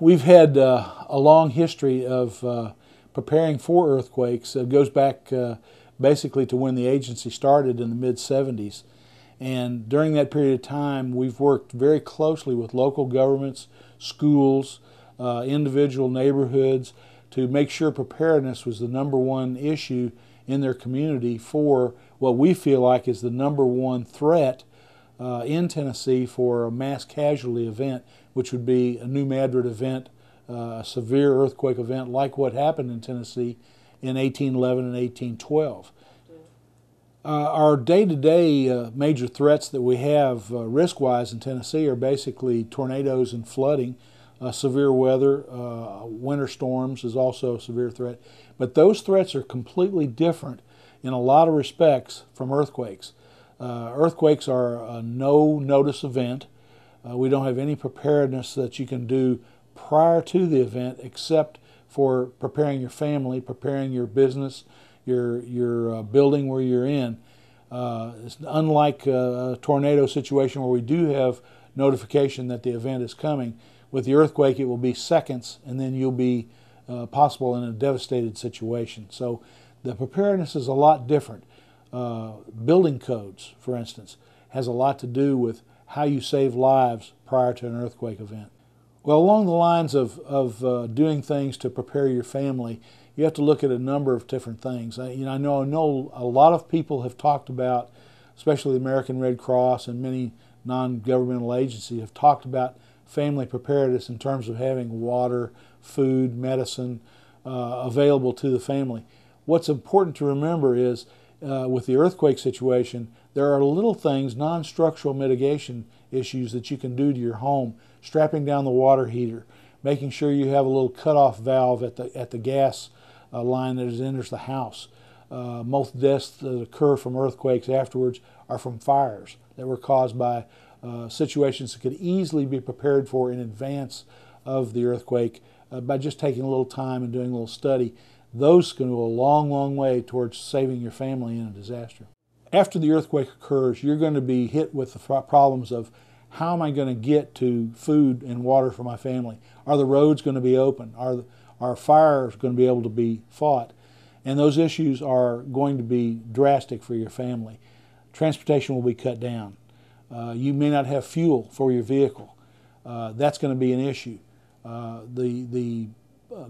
We've had a long history of preparing for earthquakes. It goes back basically to when the agency started in the mid-70s. And during that period of time, we've worked very closely with local governments, schools, individual neighborhoods to make sure preparedness was the #1 issue in their community for what we feel like is the #1 threat in Tennessee for a mass casualty event, which would be a New Madrid event, a severe earthquake event like what happened in Tennessee in 1811 and 1812. Our day-to-day major threats that we have risk-wise in Tennessee are basically tornadoes and flooding. Severe weather, winter storms is also a severe threat. But those threats are completely different in a lot of respects from earthquakes. Earthquakes are a no-notice event. We don't have any preparedness that you can do prior to the event except for preparing your family, preparing your business, your building where you're in. It's unlike a tornado situation where we do have notification that the event is coming. With the earthquake, it will be seconds, and then you'll be possible in a devastated situation. So the preparedness is a lot different. Building codes, for instance, has a lot to do with how you save lives prior to an earthquake event. Well, along the lines of doing things to prepare your family, you have to look at a number of different things. I know a lot of people have talked about, especially the American Red Cross and many non-governmental agencies have talked about family preparedness in terms of having water, food, medicine available to the family. What's important to remember is with the earthquake situation, there are little things, non-structural mitigation issues that you can do to your home. Strapping down the water heater, making sure you have a little cutoff valve at the gas line that enters the house. Most deaths that occur from earthquakes afterwards are from fires that were caused by situations that could easily be prepared for in advance of the earthquake by just taking a little time and doing a little study. Those can go a long, long way towards saving your family in a disaster. After the earthquake occurs, you're going to be hit with the problems of how am I going to get to food and water for my family? Are the roads going to be open? Are fires going to be able to be fought? And those issues are going to be drastic for your family. Transportation will be cut down. You may not have fuel for your vehicle. That's going to be an issue. The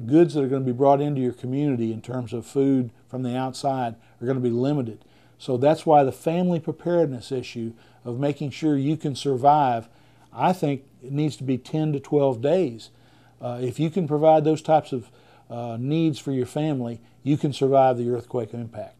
goods that are going to be brought into your community in terms of food from the outside are going to be limited. So that's why the family preparedness issue of making sure you can survive, I think it needs to be 10 to 12 days. If you can provide those types of needs for your family, you can survive the earthquake impact.